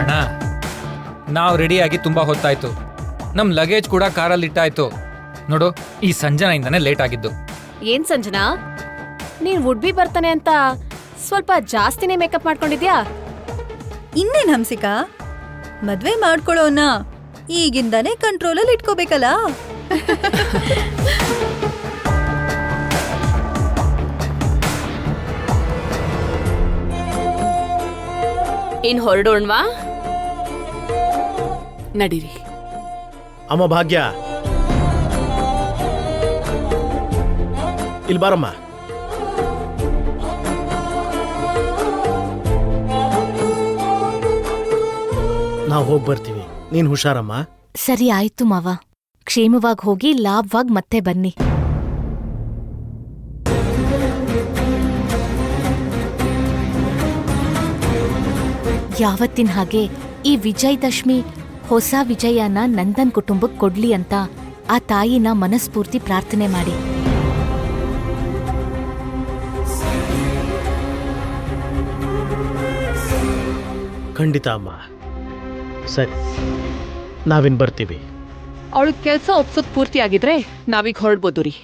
ಅಣ್ಣ ನಾವು ರೆಡಿಯಾಗಿ ತುಂಬ ಹೊತ್ತಾಯ್ತು. ನಮ್ಮ ಲಗೇಜ್ ಕೂಡ ಕಾರಲ್ಲಿ ಇಟ್ಟಾಯ್ತು. ನೋಡು, ಈ ಸಂಜನೆಯಿಂದನೇ ಲೇಟ್ ಆಗಿದ್ದು. ಏನ್ ಸಂಜನಾ, ನೀನ್ ವುಡ್ ಬಿ ಬರ್ತಾನೆ ಅಂತ ಸ್ವಲ್ಪ ಜಾಸ್ತಿನೇ ಮೇಕಪ್ ಮಾಡ್ಕೊಂಡಿದ್ಯಾ? ಇನ್ನೇನ್ ಹಂಸಿಕಾ, ಮದ್ವೆ ಮಾಡ್ಕೊಳ್ಳೋನ ಈಗಿಂದಾನೇ ಕಂಟ್ರೋಲಲ್ಲಿ ಇಟ್ಕೋಬೇಕಲ್ಲ. ಇನ್ ಹೊರಡೋಣ್ವಾ? ನಡೀರಿ. ಅಮ್ಮ ಭಾಗ್ಯ, ಇಲ್ಲಿ ಬಾರಮ್ಮ. ನಾವು ಹೋಗಿ ಬರ್ತೀವಿ, ನೀನ್ ಹುಷಾರಮ್ಮ. ಸರಿ ಆಯ್ತು ಮಾವ, ಕ್ಷೇಮವಾಗಿ ಹೋಗಿ ಲಾಭವಾಗಿ ಮತ್ತೆ ಬನ್ನಿ. ಯಾವತ್ತಿನ ಹಾಗೆ ಈ ವಿಜಯದಶಮಿ ಹೊಸ ವಿಜಯನ ನಂದನ್ ಕುಟುಂಬಕ್ಕೆ ಕೊಡ್ಲಿ ಅಂತ ಆ ತಾಯಿನ ಮನಸ್ಫೂರ್ತಿ ಪ್ರಾರ್ಥನೆ ಮಾಡಿ. ಖಂಡಿತ ಅಮ್ಮ. ಸರಿ, ನಾವಿನ್ ಬರ್ತೀವಿ. ಅವಳ ಕೆಲಸ ಒಪ್ಸೋದ್ ಪೂರ್ತಿ ಆಗಿದ್ರೆ ನಾವೀಗ ಹೊರಡ್ಬೋದು ರೀ.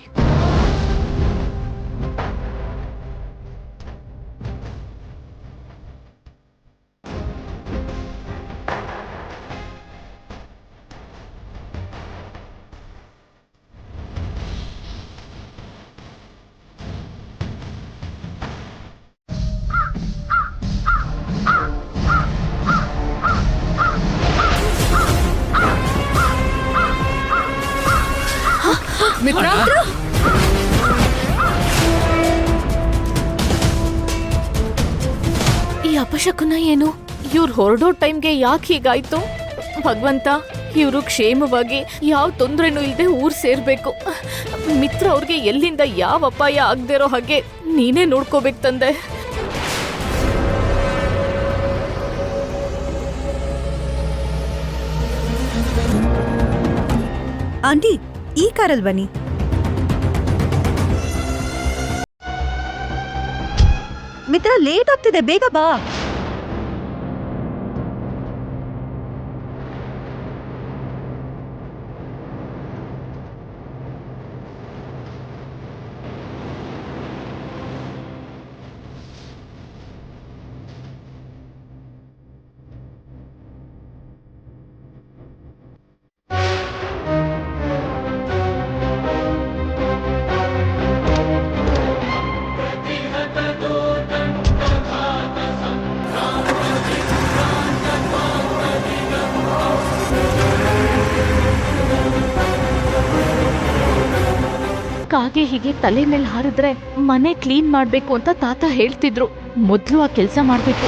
ಮಿತ್ರ, ಈ ಅಪಶಕುನ ಏನು? ಇವ್ರು ಹೊರಡೋ ಟೈಮ್ಗೆ ಯಾಕೆ ಹೀಗಾಯ್ತು? ಭಗವಂತ, ಇವರು ಕ್ಷೇಮವಾಗಿ ಯಾವ ತೊಂದ್ರೆನೂ ಇಲ್ಲದೆ ಊರ್ ಸೇರ್ಬೇಕು. ಮಿತ್ರ ಅವ್ರಿಗೆ ಎಲ್ಲಿಂದ ಯಾವ ಅಪಾಯ ಆಗದಿರೋ ಹಾಗೆ ನೀನೇ ನೋಡ್ಕೋಬೇಕು ತಂದೆ. ಆಂಟಿ, ಈ ಕಾರಲ್ಲಿ ಬನ್ನಿ. ಮಿತ್ರ, ಲೇಟ್ ಆಗ್ತಿದೆ, ಬೇಗ ಬಾ. ಕಾಗೆ ಹೀಗೆ ತಲೆ ಮೇಲೆ ಹಾರಿದ್ರೆ ಮನೆ ಕ್ಲೀನ್ ಮಾಡ್ಬೇಕು ಅಂತ ತಾತ ಹೇಳ್ತಿದ್ರು. ಮೊದ್ಲು ಆ ಕೆಲಸ ಮಾಡ್ಬೇಕು.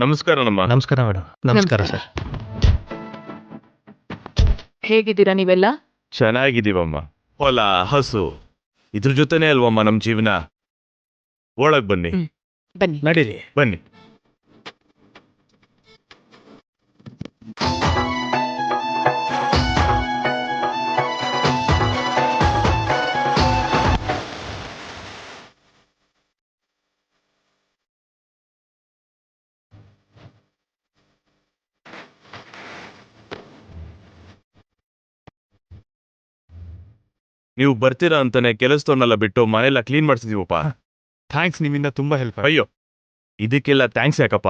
ನಮಸ್ಕಾರ ನಮ್ಮ. ನಮಸ್ಕಾರ ಮೇಡಮ್. ನಮಸ್ಕಾರ ಸರ್. ಹೇಗಿದ್ದೀರಾ ನೀವೆಲ್ಲ? ಚೆನ್ನಾಗಿದ್ದೀವಮ್ಮ. ಹೊಲ, ಹಸು, ಇದ್ರ ಜೊತೆನೇ ಅಲ್ವಮ್ಮ ನಮ್ ಜೀವನ. ಒಳಗ್ ಬನ್ನಿ. ಬನ್ನಿ ನಡೀರಿ. ಬನ್ನಿ. ನೀವು ಬರ್ತೀರಾ ಅಂತಾನೆ ಕೆಲಸದವ್ರನ್ನೆಲ್ಲ ಬಿಟ್ಟು ಮನೆಯೆಲ್ಲ ಕ್ಲೀನ್ ಮಾಡ್ಸಿದೀವಪ್ಪ. ಥ್ಯಾಂಕ್ಸ್, ನಿಮ್ಮಿಂದ ತುಂಬಾ ಹೆಲ್ಪ್. ಅಯ್ಯೋ, ಇದಕ್ಕೆಲ್ಲ ಥ್ಯಾಂಕ್ಸ್ ಯಾಕಪ್ಪ?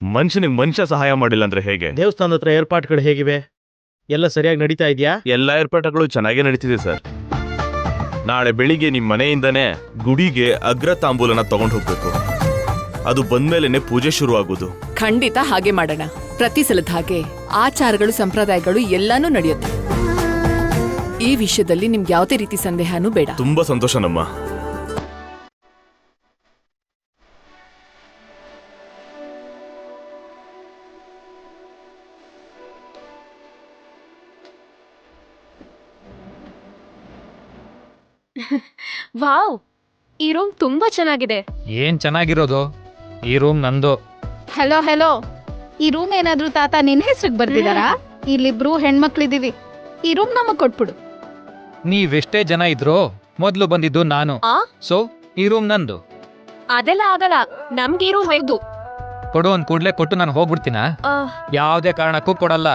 ಮನುಷ್ಯನಿಗೆ ಮನುಷ್ಯ ಸಹಾಯ ಮಾಡಿಲ್ಲ ಅಂದ್ರೆ ಹೇಗೆ? ದೇವಸ್ಥಾನದ ಹತ್ರ ಏರ್ಪಾಟ್ಗಳು ಹೇಗಿವೆ? ಎಲ್ಲ ಸರಿಯಾಗಿ ನಡೀತಾ ಇದೆಯಾ? ಎಲ್ಲ ಏರ್ಪಾಟ್ಗಳು ಚೆನ್ನಾಗೇ ನಡೀತಿದೆ ಸರ್. ನಾಳೆ ಬೆಳಿಗ್ಗೆ ನಿಮ್ಮ ಮನೆಯಿಂದನೇ ಗುಡಿಗೆ ಅಗ್ರ ತಾಂಬೂಲನ ತಗೊಂಡು ಹೋಗ್ಬೇಕು. ಅದು ಬಂದ್ಮೇಲೆನೆ ಪೂಜೆ ಶುರು ಆಗೋದು. ಖಂಡಿತ ಹಾಗೆ ಮಾಡೋಣ. ಪ್ರತಿ ಸಲದ ಹಾಗೆ ಆಚಾರಗಳು ಸಂಪ್ರದಾಯಗಳು ಎಲ್ಲಾನು ನಡೆಯುತ್ತೆ. ಈ ವಿಷಯದಲ್ಲಿ ನಿಮ್ಗೆ ಯಾವುದೇ ರೀತಿ ಸಂದೇಹನೂ ಬೇಡ. ತುಂಬಾ ಸಂತೋಷ ನಮ್ಮ. ವಾವ್, ಈ ರೂಮ್ ತುಂಬಾ ಚೆನ್ನಾಗಿದೆ. ಏನ್ ಚೆನ್ನಾಗಿರೋದು, ಈ ರೂಮ್ ನಂದು. ಹಲೋ ಹಲೋ, ಈ ರೂಮ್ ಏನಾದ್ರೂ ತಾತ ನಿನ್ ಹೆಸ್ರಿಗೆ ಬರ್ದಿದಾರಾ? ಇಲ್ಲಿಬ್ರು ಹೆಣ್ಮಕ್ಳಿದೀವಿ, ಈ ರೂಮ್ ನಮಗ್ ಕೊಟ್ಬಿಡು. ನೀವೆಷ್ಟೇ ಜನ ಇದ್ರೋ ಮೊದ್ಲು ಬಂದಿದ್ದು ನಾನು. ಆ? ಸೊ ಈ ರೂಮ್ ನಂದು. ಅದೆಲ್ಲ ಆಗಲ್ಲ, ನಮ್ಗೆ ಈ ರೂಮ್ ಬೇಕು. ಕೊಡು ಅಂದ್ ಕೂಡ್ಲೆ ಕೊಟ್ಟು ನಾನು ಹೋಗ್ಬಿಡ್ತೀನ? ಯಾವ್ದೇ ಕಾರಣಕ್ಕೂ ಕೊಡಲ್ಲ.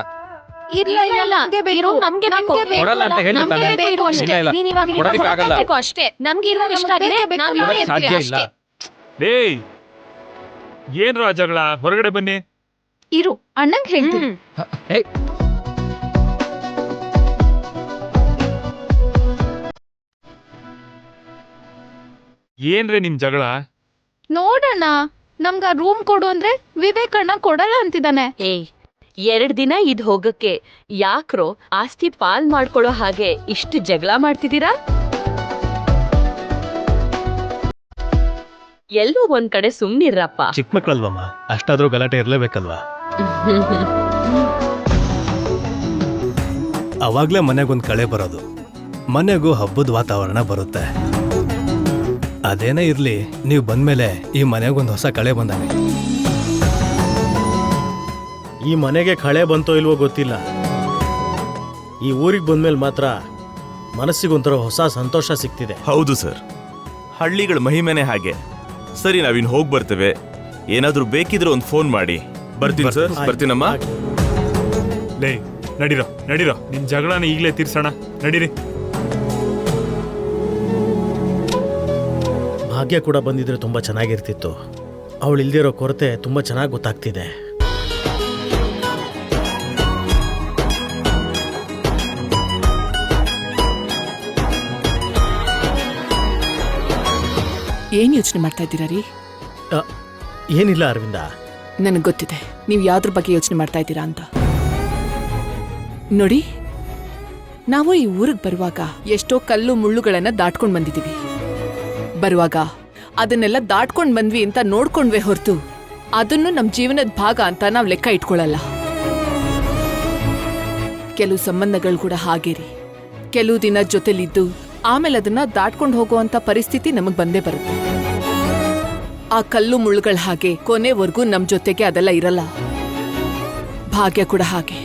ಇಲ್ಲ ಇಲ್ಲ, ಈ ರೂಮ್ ನಮ್ಗೆ ಬೇಕು. ಕೊಡಲ್ಲ ಅಂತ ಹೇಳ್ದೆ ತಾನೇ? ನಮ್ಗೆ ಬೇಕು ಅಷ್ಟೇ. ಇಲ್ಲ, ಇಲ್ಲ. ನೀನ್ ಇವಾಗ ಈ ರೂಮ್ ಕೊಡೋದಕ್ಕಾಗಲ್ಲ. ಬೇಕು ಅಷ್ಟೇ. ನಮ್ಗೆ ಈ ರೂಮ್ ಇಷ್ಟ ಆಗಿದೆ, ನಾವ್ ಇಲ್ಲೇ ಇರ್ತೀವಿ ಸಾಧ್ಯ ಇಲ್ಲ. ಅಷ್ಟೇ. ಏಯ್ ಏನ್ರ ಜಗಳ, ಹೊರಗಡೆ ಬನ್ನಿ. ಇರು, ಅಣ್ಣಂಗ್ ಹೇಳ್ತೀನಿ. ಏಯ್, ಏನ್ರೆ ನಿಮ್ ಜಗಳ? ನೋಡಣ್ಣ, ನಮ್ಗ ರೂಮ್ ಕೊಡು ಅಂದ್ರೆ ವಿವೇಕ್ ಅಣ್ಣ ಕೊಡಲ್ಲ ಅಂತಿದ್ದಾನೆ. ಏಯ್, 2 ದಿನ ಇದ್ ಹೋಗಕ್ಕೆ ಯಾಕ್ರೋ ಆಸ್ತಿ ಪಾಲ್ ಮಾಡ್ಕೊಳ್ಳೋ ಹಾಗೆ ಇಷ್ಟು ಜಗಳ ಮಾಡ್ತಿದ್ದೀರಾ? ಎಲ್ಲೂ ಒಂದ್ ಕಡೆ ಸುಮ್ನಿರಪ್ಪ. ಚಿಕ್ಕ ಮಕ್ಳಲ್ವಮ್ಮ, ಅಷ್ಟಾದ್ರೂ ಗಲಾಟೆ ಇರ್ಲೇಬೇಕಲ್ವಾ? ಅವಾಗ್ಲೇ ಮನೆಗೊಂದು ಕಳೆ ಬರೋದು, ಮನೆಗೂ ಹಬ್ಬದ ವಾತಾವರಣ ಬರುತ್ತೆ. ಅದೇನೇ ಇರ್ಲಿ, ನೀವು ಬಂದ್ಮೇಲೆ ಈ ಮನೆಗೊಂದು ಹೊಸ ಕಳೆ ಬಂದಾನೆ. ಈ ಮನೆಗೆ ಕಳೆ ಬಂತೋ ಇಲ್ವೋ ಗೊತ್ತಿಲ್ಲ, ಈ ಊರಿಗೆ ಬಂದ್ಮೇಲೆ ಮಾತ್ರ ಮನಸ್ಸಿಗೊಂಥರ ಹೊಸ ಸಂತೋಷ ಸಿಗ್ತಿದೆ. ಹೌದು ಸರ್, ಹಳ್ಳಿಗಳ ಮಹಿಮೆನೆ ಹಾಗೆ. ಸರಿ, ನಾವಿನ್ ಹೋಗಿ ಬರ್ತೇವೆ. ಏನಾದ್ರೂ ಬೇಕಿದ್ರೆ ಒಂದು ಫೋನ್ ಮಾಡಿ. ಬರ್ತೀನಿ ಸರ್, ಬರ್ತೀನಮ್ಮ. ಲೇ ನಡೀರೋ ನಡೀರೋ, ನಿಮ್ ಜಗಳನ ಈಗ್ಲೇ ತೀರ್ಸೋಣ, ನಡೀರಿ. ಭಾಗ್ಯ ಕೂಡ ಬಂದಿದ್ರೆ ತುಂಬಾ ಚೆನ್ನಾಗಿರ್ತಿತ್ತು. ಅವಳು ಇಲ್ದಿರೋ ಕೊರತೆ ತುಂಬಾ ಚೆನ್ನಾಗಿ ಗೊತ್ತಾಗ್ತಿದೆ. ಏನ್ ಯೋಚನೆ ಮಾಡ್ತಾ ಇದ್ದೀರಾ ರೀ? ಏನಿಲ್ಲ ಅರವಿಂದ, ನನಗ್ ಗೊತ್ತಿದೆ ನೀವ್ ಯಾವ್ದ್ರ ಬಗ್ಗೆ ಯೋಚನೆ ಮಾಡ್ತಾ ಇದ್ದೀರಾ ಅಂತ. ನೋಡಿ, ನಾವು ಈ ಊರಿಗೆ ಬರುವಾಗ ಎಷ್ಟೋ ಕಲ್ಲು ಮುಳ್ಳುಗಳನ್ನ ದಾಟ್ಕೊಂಡ್ ಬಂದಿದೀವಿ. ಬರುವಾಗ ಅದನ್ನೆಲ್ಲ ದಾಟ್ಕೊಂಡ್ ಬಂದ್ವಿ ಅಂತ ನೋಡ್ಕೊಂಡ್ವೆ ಹೊರತು ಅದನ್ನು ನಮ್ ಜೀವನದ ಭಾಗ ಅಂತ ನಾವ್ ಲೆಕ್ಕ ಇಟ್ಕೊಳ್ಳಲ್ಲ. ಕೆಲವು ಸಂಬಂಧಗಳು ಕೂಡ ಹಾಗೆ ರೀ. ಕೆಲವು ದಿನ ಜೊತೆಲಿದ್ದು ಆಮೇಲೆ ಅದನ್ನ ದಾಟ್ಕೊಂಡು ಹೋಗುವಂತ ಪರಿಸ್ಥಿತಿ ನಮಗ್ ಬಂದೇ ಬರುತ್ತೆ. ಆ ಕಲ್ಲು ಮುಳ್ಳುಗಳ ಹಾಗೆ ಕೊನೆವರೆಗೂ ನಮ್ ಜೊತೆಗೆ ಅದೆಲ್ಲ ಇರಲ್ಲ. ಭಾಗ್ಯ ಕೂಡ ಹಾಗೆ.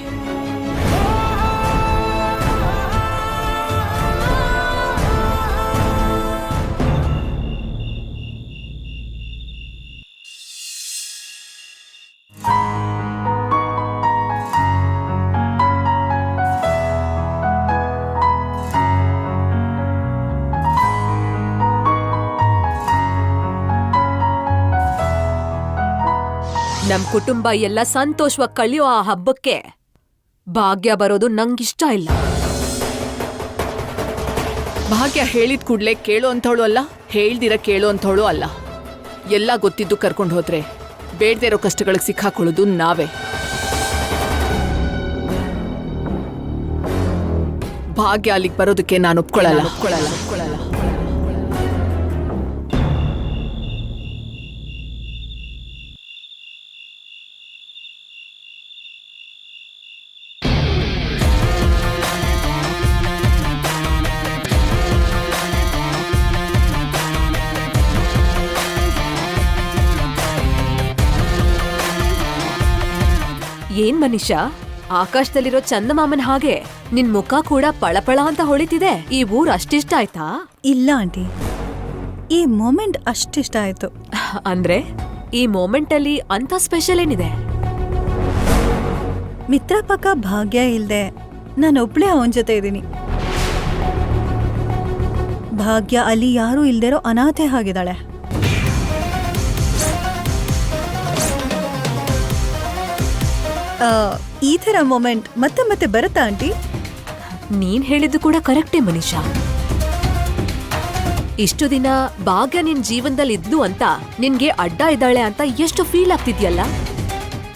ನಮ್ ಕುಟುಂಬ ಎಲ್ಲ ಸಂತೋಷವಾಗಿ ಕಳಿಯೋ ಆ ಹಬ್ಬಕ್ಕೆ ಭಾಗ್ಯ ಬರೋದು ನಂಗಿಷ್ಟ ಇಲ್ಲ. ಭಾಗ್ಯ ಹೇಳಿದ ಕೂಡ್ಲೆ ಕೇಳೋ ಅಂಥವಳು ಅಲ್ಲ, ಹೇಳ್ದಿರ ಕೇಳೋ ಅಂಥವಳು ಅಲ್ಲ. ಎಲ್ಲ ಗೊತ್ತಿದ್ದು ಕರ್ಕೊಂಡು ಹೋದ್ರೆ ಬೇಡದೇ ಇರೋ ಕಷ್ಟಗಳಿಗೆ ಸಿಕ್ಕಾಕೊಳ್ಳೋದು ನಾವೇ. ಭಾಗ್ಯ ಅಲ್ಲಿಗೆ ಬರೋದಕ್ಕೆ ನಾನು ಒಪ್ಕೊಳ್ಳಲ್ಲ. ಏನ್ ಮನೀಷಾ, ಆಕಾಶದಲ್ಲಿರೋ ಚಂದಮಾಮನ್ ಹಾಗೆ ನಿನ್ ಮುಖ ಕೂಡ ಪಳಪಳ ಅಂತ ಹೊಳಿತಿದೆ. ಈ ಊರ್ ಅಷ್ಟಿಷ್ಟ ಆಯ್ತಾ? ಇಲ್ಲ ಆಂಟಿ, ಈ ಮೊಮೆಂಟ್ ಅಷ್ಟಿಷ್ಟ ಆಯ್ತು. ಅಂದ್ರೆ ಈ ಮೊಮೆಂಟ್ ಅಲ್ಲಿ ಅಂತ ಸ್ಪೆಷಲ್ ಏನಿದೆ? ಮಿತ್ರ ಪಕ್ಕ ಭಾಗ್ಯ ಇಲ್ದೆ ನಾನೊಬ್ಳೆ ಅವನ ಜೊತೆ ಇದ್ದೀನಿ. ಭಾಗ್ಯ ಅಲ್ಲಿ ಯಾರೂ ಇಲ್ದಿರೋ ಅನಾಥೆ ಆಗಿದ್ದಾಳೆ. ಈ ಥರ ಮೊಮೆಂಟ್ ಮತ್ತೆ ಮತ್ತೆ ಬರುತ್ತಾ ಆಂಟಿ? ನೀನ್ ಹೇಳಿದ್ದು ಕೂಡ ಕರೆಕ್ಟೇ ಮನೀಷಾ. ಇಷ್ಟು ದಿನ ಭಾಗ್ಯ ನಿನ್ ಜೀವನದಲ್ಲಿ ಇದ್ಲು ಅಂತ ನಿನ್ಗೆ ಅಡ್ಡ ಇದ್ದಾಳೆ ಅಂತ ಎಷ್ಟು ಫೀಲ್ ಆಗ್ತಿದ್ಯಲ್ಲ.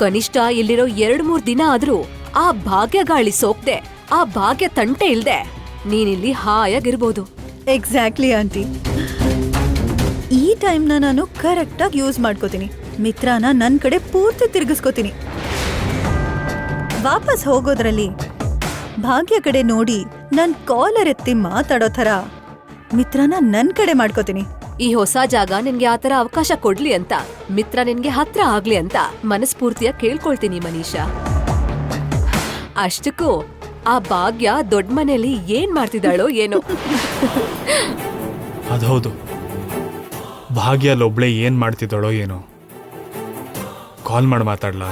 ಕನಿಷ್ಠ ಇಲ್ಲಿರೋ 2-3 ದಿನ ಆದ್ರೂ ಆ ಭಾಗ್ಯ ಗಾಳಿ ಸೋಕ್ದೆ, ಆ ಭಾಗ್ಯ ತಂಟೆ ಇಲ್ದೆ ನೀನಿಲ್ಲಿ ಹಾಯಾಗಿರ್ಬೋದು. Exactly aunty. ಈ ಟೈಮ್ನ ನಾನು ಕರೆಕ್ಟಾಗಿ ಯೂಸ್ ಮಾಡ್ಕೋತೀನಿ. ಮಿತ್ರನ ನನ್ ಕಡೆ ಪೂರ್ತಿ ತಿರ್ಗಿಸ್ಕೋತೀನಿ. ವಾಪಸ್ ಹೋಗೋದ್ರಲ್ಲಿ ಭಾಗ್ಯ ಕಡೆ ನೋಡಿ ನನ್ ಕಾಲರ್ ಎತ್ತಿ ಮಾತಾಡೋ ಥರ ಮಿತ್ರನ ನನ್ ಕಡೆ ಮಾಡ್ಕೋತೀನಿ. ಈ ಹೊಸ ಜಾಗ ನಿನ್ಗೆ ಆತರ ಅವಕಾಶ ಕೊಡ್ಲಿ ಅಂತ, ಮಿತ್ರ ನಿನ್ಗೆ ಹತ್ರ ಆಗ್ಲಿ ಅಂತ ಮನಸ್ಫೂರ್ತಿಯಾಗಿ ಕೇಳ್ಕೊಳ್ತೀನಿ ಮನೀಷಾ. ಅಷ್ಟಕ್ಕೂ ಆ ಭಾಗ್ಯ ದೊಡ್ಡ ಮನೇಲಿ ಏನ್ ಮಾಡ್ತಿದ್ದಾಳೋ ಏನೋ. ಅದೌದು, ಭಾಗ್ಯ ಅಲ್ಲೊಬ್ಳೆ ಏನ್ ಮಾಡ್ತಿದ್ದಾಳೋ ಏನೋ. ಕಾಲ್ ಮಾಡಿ ಮಾತಾಡ್ಲಾ?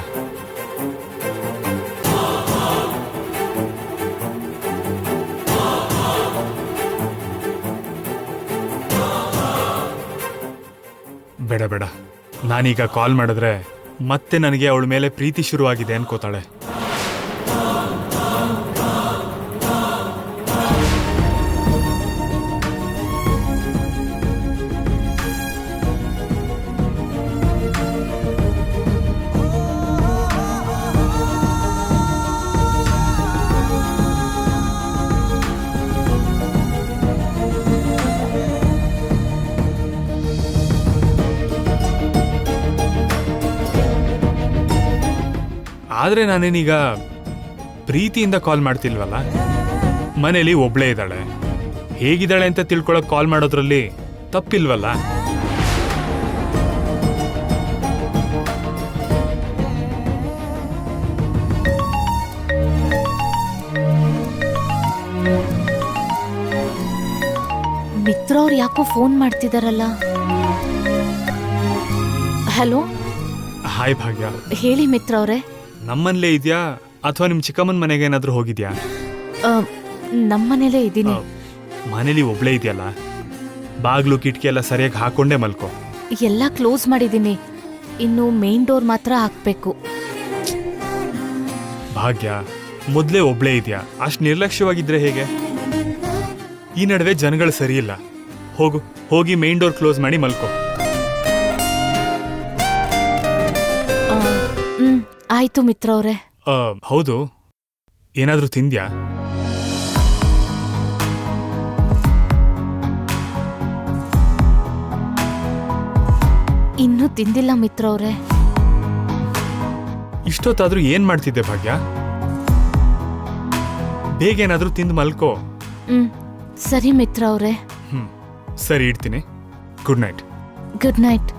ಬೇಡ ಬೇಡ, ನಾನೀಗ ಕಾಲ್ ಮಾಡಿದ್ರೆ ಮತ್ತೆ ನನಗೆ ಅವಳ ಮೇಲೆ ಪ್ರೀತಿ ಶುರುವಾಗಿದೆ ಅನ್ಕೋತಾಳೆ. ಆದ್ರೆ ನಾನೇನೀಗ ಪ್ರೀತಿಯಿಂದ ಕಾಲ್ ಮಾಡ್ತಿಲ್ವಲ್ಲ. ಮನೇಲಿ ಒಬ್ಳೇ ಇದ್ದಾಳೆ, ಹೇಗಿದ್ದಾಳೆ ಅಂತ ತಿಳ್ಕೊಳಕ್ ಕಾಲ್ ಮಾಡೋದ್ರಲ್ಲಿ ತಪ್ಪಿಲ್ವಲ್ಲ. ಮಿತ್ರ ಅವ್ರು ಯಾಕೋ ಫೋನ್ ಮಾಡ್ತಿದಾರಲ್ಲ. ಹಲೋ, ಹಾಯ್ ಭಾಗ್ಯ. ಹೇಳಿ ಮಿತ್ರ ಅವ್ರೆ. ನಮ್ಮನೇಲೇ ಇದೆಯಾ ಅಥವಾ ನಿಮ್ ಚಿಕ್ಕಮ್ಮನ ಮನೆಗೆ ಏನಾದ್ರೂ ಹೋಗಿದ್ಯಾ? ನಮ್ಮನೇಲೇ ಇದ್ದೀನಿ. ಮನೇಲಿ ಒಬ್ಳೇ ಇದೆಯಲ್ಲ, ಬಾಗ್ಲು ಕಿಟಕಿ ಎಲ್ಲ ಸರಿಯಾಗಿ ಹಾಕೊಂಡೇ ಮಲ್ಕೋ. ಎಲ್ಲ ಕ್ಲೋಸ್ ಮಾಡಿದ್ದೀನಿ, ಇನ್ನು ಮೇನ್ ಡೋರ್ ಮಾತ್ರ ಹಾಕ್ಬೇಕು. ಭಾಗ್ಯ, ಮೊದ್ಲೇ ಒಬ್ಳೇ ಇದೆಯಾ, ಅಷ್ಟು ನಿರ್ಲಕ್ಷ್ಯವಾಗಿದ್ರೆ ಹೇಗೆ? ಈ ನಡುವೆ ಜನಗಳು ಸರಿ ಇಲ್ಲ. ಹೋಗಿ ಮೇನ್ ಡೋರ್ ಕ್ಲೋಸ್ ಮಾಡಿ ಮಲ್ಕೋ. ಆಯ್ತು ಮಿತ್ರ ಅವ್ರೆ. ಹೌದು, ಏನಾದ್ರೂ ತಿಂದ್ಯಾ? ಇನ್ನೂ ತಿಂದಿಲ್ಲ ಮಿತ್ರ ಅವ್ರೆ. ಇಷ್ಟೊತ್ತಾದ್ರೂ ಏನ್ ಮಾಡ್ತಿದ್ದೆ ಭಾಗ್ಯ? ಬೇಗ ಏನಾದ್ರೂ ತಿಂದು ಮಲ್ಕೋ. ಸರಿ ಮಿತ್ರ ಅವ್ರೆ. ಸರಿ, ಇಡ್ತೀನಿ. Good night. Good night.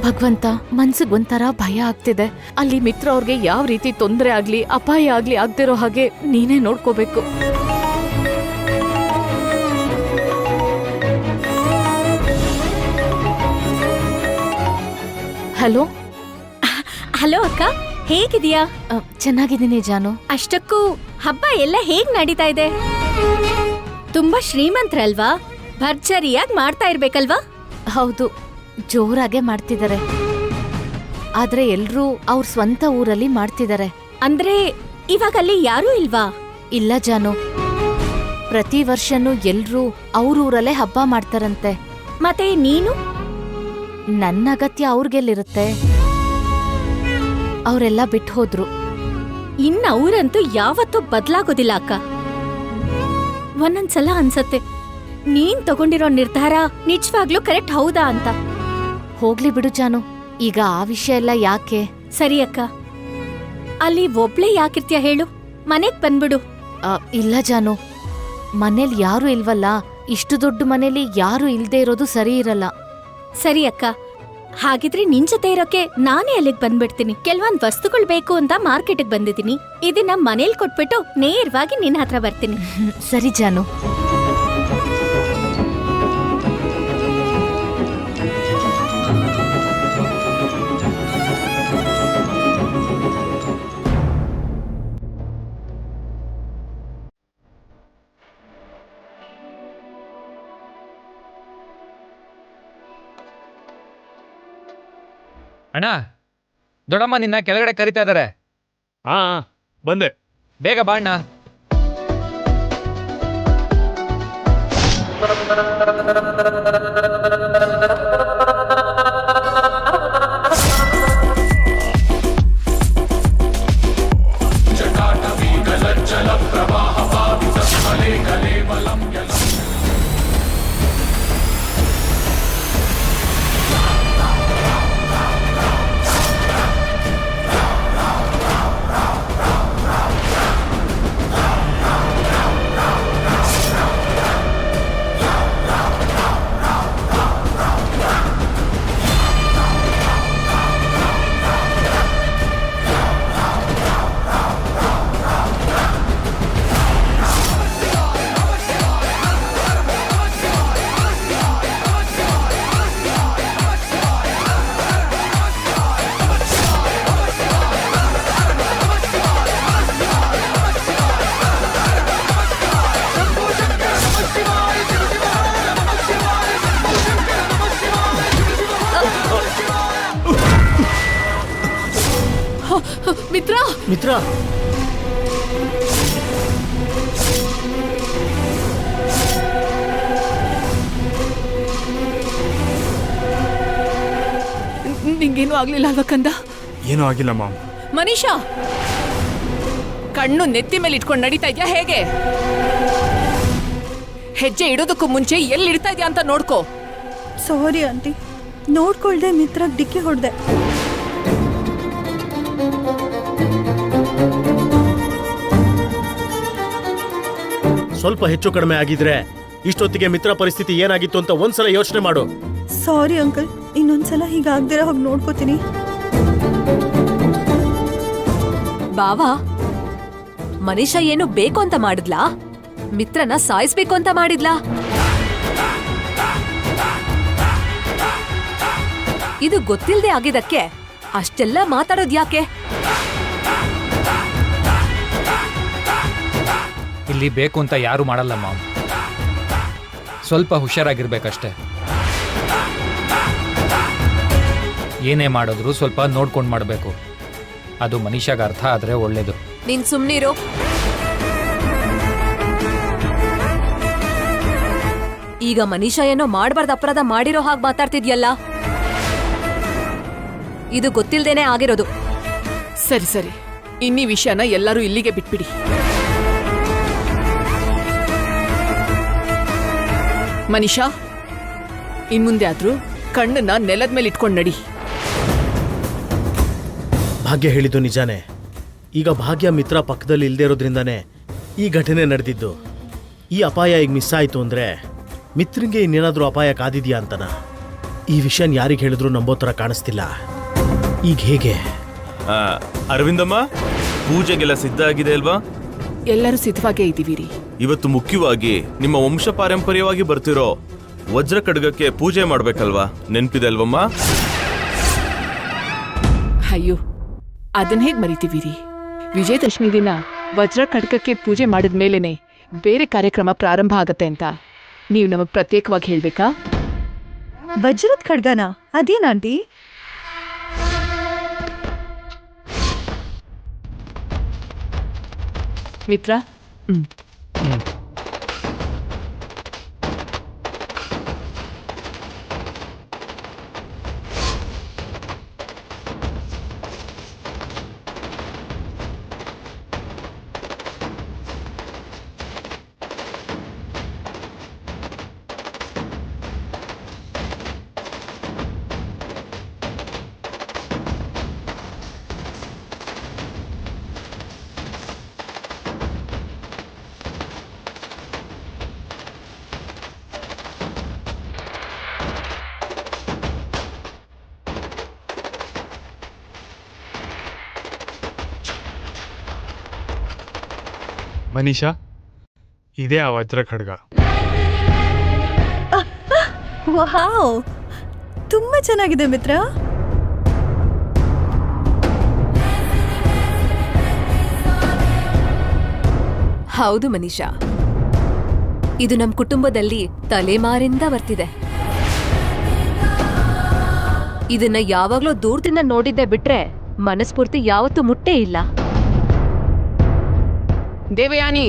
ಭಗವಂತ, ಮನ್ಸಿಗೆ ಒಂಥರ ಭಯ ಆಗ್ತಿದೆ. ಅಲ್ಲಿ ಮಿತ್ರ ಅವ್ರಿಗೆ ಯಾವ ರೀತಿ ತೊಂದರೆ ಆಗ್ಲಿ, ಅಪಾಯ ಆಗ್ಲಿ ಆಗ್ದಿರೋ ಹಾಗೆ ನೀನೇ ನೋಡ್ಕೋಬೇಕು. ಹಲೋ. ಹಲೋ ಅಕ್ಕ, ಹೇಗಿದೀಯಾ? ಚೆನ್ನಾಗಿದ್ದೀನಿ ಜಾನು. ಅಷ್ಟಕ್ಕೂ ಹಬ್ಬ ಎಲ್ಲ ಹೇಗ್ ನಡೀತಾ ಇದೆ? ತುಂಬಾ ಶ್ರೀಮಂತರಲ್ವಾ? ಭರ್ಜರಿಯಾಗಿ ಮಾಡ್ತಾ ಇರ್ಬೇಕಲ್ವಾ? ಹೌದು, ಜೋರಾಗೆ ಮಾಡ್ತಿದ್ದಾರೆ. ಆದ್ರೆ ಎಲ್ರೂ ಅವ್ರ ಸ್ವಂತ ಊರಲ್ಲಿ ಮಾಡ್ತಿದ್ದಾರೆ. ಅಂದ್ರೆ ಇವಾಗ ಅಲ್ಲಿ ಯಾರೂ ಇಲ್ವಾ? ಇಲ್ಲ ಜಾನು, ಪ್ರತಿ ವರ್ಷನೂ ಎಲ್ರೂ ಅವ್ರೂರಲ್ಲೇ ಹಬ್ಬ ಮಾಡ್ತಾರಂತೆ. ಮತ್ತೆ ನೀನು? ನನ್ನ ಅಗತ್ಯ ಅವ್ರಿಗೆಲ್ಲಿರುತ್ತೆ? ಅವರೆಲ್ಲ ಬಿಟ್ಟು ಹೋದ್ರು. ಇನ್ನ ಅವ್ರಂತೂ ಯಾವತ್ತೂ ಬದ್ಲಾಗೋದಿಲ್ಲ ಅಕ್ಕ. ಒಂದೊಂದ್ಸಲ ಅನ್ಸತ್ತೆ ನೀನ್ ತಗೊಂಡಿರೋ ನಿರ್ಧಾರ ನಿಜವಾಗ್ಲೂ ಕರೆಕ್ಟ್ ಹೌದಾ ಅಂತ. ಹೋಗ್ಲಿ ಬಿಡು ಜಾನು, ಈಗ ಆ ವಿಷಯ ಎಲ್ಲ ಯಾಕೆ? ಸರಿ ಅಕ್ಕ, ಅಲ್ಲಿ ಒಬ್ಳೇ ಯಾಕಿರ್ತೀಯ ಹೇಳು? ಮನೆಗ್ ಬಂದ್ಬಿಡು. ಇಲ್ಲ ಜಾನು, ಮನೇಲಿ ಯಾರು ಇಲ್ವಲ್ಲ, ಇಷ್ಟು ದೊಡ್ಡ ಮನೇಲಿ ಯಾರು ಇಲ್ದೇ ಇರೋದು ಸರಿ ಇರಲ್ಲ. ಸರಿ ಅಕ್ಕ, ಹಾಗಿದ್ರೆ ನಿನ್ ಜೊತೆ ಇರೋಕೆ ನಾನೇ ಅಲ್ಲಿಗೆ ಬಂದ್ಬಿಡ್ತೀನಿ. ಕೆಲವೊಂದ್ ವಸ್ತುಗಳು ಬೇಕು ಅಂತ ಮಾರ್ಕೆಟ್ಗೆ ಬಂದಿದ್ದೀನಿ. ಇದನ್ನ ಮನೇಲಿ ಕೊಟ್ಬಿಟ್ಟು ನೇರವಾಗಿ ನಿನ್ನ ಹತ್ರ ಬರ್ತೀನಿ. ಸರಿ ಜಾನು. ಅಣ್ಣ, ದೊಡ್ಡಮ್ಮ ನಿನ್ನ ಕೆಳಗಡೆ ಕರಿತಾ ಇದಾರೆ. ಹಾ ಬಂದೆ. ಬೇಗ ಬಾ ಅಣ್ಣ. ಮಿತ್ರ, ನಿಂಗೇನು ಆಗ್ಲಿಲ್ಲ ಅಲ್ವಾ ಕಂದ? ಏನೂ ಆಗಿಲ್ಲ ಮಾಮ್. ಮನೀಷಾ, ಕಣ್ಣು ನೆತ್ತಿ ಮೇಲೆ ಇಟ್ಕೊಂಡು ನಡೀತಾ ಇದ್ಯಾ ಹೇಗೆ? ಹೆಜ್ಜೆ ಇಡೋದಕ್ಕೂ ಮುಂಚೆ ಎಲ್ಲಿಡ್ತಾ ಇದ್ಯಾ ಅಂತ ನೋಡ್ಕೋ. ಸಾರಿ ಆಂಟಿ, ನೋಡ್ಕೊಳ್ದೆ ಮಿತ್ರ ಡಿಕ್ಕಿ ಹೊಡೆದೆ. ಸ್ವಲ್ಪ ಹೆಚ್ಚು ಕಡಿಮೆ ಆಗಿದ್ರೆ ಇಷ್ಟೊತ್ತಿಗೆ ಮಿತ್ರ ಪರಿಸ್ಥಿತಿ ಏನಾಗಿತ್ತು ಅಂತ ಒಂದ್ಸಲ ಯೋಚನೆ ಮಾಡು. ಸಾರಿ ಅಂಕಲ್, ಇನ್ನೊಂದ್ಸಲ ಹೀಗಾಗ್ದಿರ ಹೋಗಿ ನೋಡ್ಕೋತೀನಿ. ಬಾವಾ, ಮನೀಷಾ ಏನು ಬೇಕು ಅಂತ ಮಾಡಿದ್ಲಾ? ಮಿತ್ರನ ಸಾಯಿಸ್ಬೇಕು ಅಂತ ಮಾಡಿದ್ಲಾ? ಇದು ಗೊತ್ತಿಲ್ಲದೆ ಆಗಿದ್ದಕ್ಕೆ ಅಷ್ಟೆಲ್ಲ ಮಾತಾಡೋದ್ ಯಾಕೆ? ಇಲ್ಲಿ ಬೇಕು ಅಂತ ಯಾರು ಮಾಡಲ್ಲ ಮಾಮ್. ಸ್ವಲ್ಪ ಹುಷಾರಾಗಿರ್ಬೇಕಷ್ಟೆ. ಏನೇ ಮಾಡಿದ್ರು ಸ್ವಲ್ಪ ನೋಡ್ಕೊಂಡು ಮಾಡಬೇಕು. ಅದು ಮನೀಷಾಗ ಅರ್ಥ ಆದ್ರೆ ಒಳ್ಳೇದು. ನೀನ್ ಸುಮ್ನಿರು. ಈಗ ಮನೀಷಾ ಏನೋ ಮಾಡಬಾರ್ದು ಅಪರಾಧ ಮಾಡಿರೋ ಹಾಗೆ ಮಾತಾಡ್ತಿದ್ಯಲ್ಲ. ಇದು ಗೊತ್ತಿಲ್ದೇನೆ ಆಗಿರೋದು. ಸರಿ ಸರಿ, ಇನ್ನೀ ವಿಷಯನ ಎಲ್ಲರೂ ಇಲ್ಲಿಗೆ ಬಿಟ್ಬಿಡಿ. ಮನೀಷಾ, ಇನ್ಮುಂದೆ ಆದ್ರೂ ಕಣ್ಣನ್ನ ನೆಲದ ಮೇಲೆ ಇಟ್ಕೊಂಡು ನಡಿ. ಭಾಗ್ಯ ಹೇಳಿದ್ದು ನಿಜಾನೇ. ಈಗ ಭಾಗ್ಯ ಮಿತ್ರ ಪಕ್ಕದಲ್ಲಿ ಇಲ್ಲದೆ ಇರೋದ್ರಿಂದಾನೇ ಈ ಘಟನೆ ನಡೆದಿದ್ದು. ಈ ಅಪಾಯ ಈಗ ಮಿಸ್ ಆಯಿತು ಅಂದರೆ ಮಿತ್ರಂಗೆ ಇನ್ನೇನಾದರೂ ಅಪಾಯ ಕಾದಿದ್ಯಾ ಅಂತನ. ಈ ವಿಷಯನ ಯಾರಿಗೆ ಹೇಳಿದ್ರು ನಂಬೋ ಥರ ಕಾಣಿಸ್ತಿಲ್ಲ. ಈಗ ಹೇಗೆ? ಅರವಿಂದಮ್ಮ, ಪೂಜೆಗೆಲ್ಲ ಸಿದ್ಧ ಆಗಿದೆ ಅಲ್ವಾ? ಎಲ್ಲರೂ ಸಿದ್ಧವಾಗೇ ಇದ್ದೀವಿ ರೀ. ಇವತ್ತು ಮುಖ್ಯವಾಗಿ ನಿಮ್ಮ ವಂಶ ಪಾರಂಪರ್ಯವಾಗಿ ಬರ್ತಿರೋ ವಜ್ರ ಖಡ್ಗಕ್ಕೆ ಪೂಜೆ ಮಾಡ್ಬೇಕಲ್ವಾ? ನೆನ್ಪಿದೆ ಅಲ್ವಮ್ಮ? ಅಯ್ಯೋ, ಅದನ್ನ ಹೇಗೆ ಮರಿತೀವಿ ರೀ? ವಿಜಯದಶಮಿ ದಿನ ವಜ್ರ ಖಡ್ಗಕ್ಕೆ ಪೂಜೆ ಮಾಡಿದ ಮೇಲೇನೆ ಬೇರೆ ಕಾರ್ಯಕ್ರಮ ಪ್ರಾರಂಭ ಆಗತ್ತೆ ಅಂತ ನೀವು ನಮಗೆ ಪ್ರತ್ಯೇಕವಾಗಿ ಹೇಳ್ಬೇಕಾ? ವಜ್ರದ ಖಡ್ಗನ ಅದೇನಾಂಟಿ? ಮಿತ್ರ, ಮನೀಷಾ, ಇದೇ ಆ ವಜ್ರ ಖಡ್ಗ. ವಾವ್, ತುಂಬಾ ಚೆನ್ನಾಗಿದೆ ಮಿತ್ರ. ಹೌದು ಮನೀಷಾ, ಇದು ನಮ್ ಕುಟುಂಬದಲ್ಲಿ ತಲೆಮಾರಿಂದ ಬರ್ತಿದೆ. ಇದನ್ನ ಯಾವಾಗ್ಲೂ ದೂರದಿಂದ ನೋಡಿದ್ದೆ ಬಿಟ್ರೆ ಮನಸ್ಫೂರ್ತಿ ಯಾವತ್ತೂ ಮುಟ್ಟೇ ಇಲ್ಲ. ದೇವಯಾನಿ,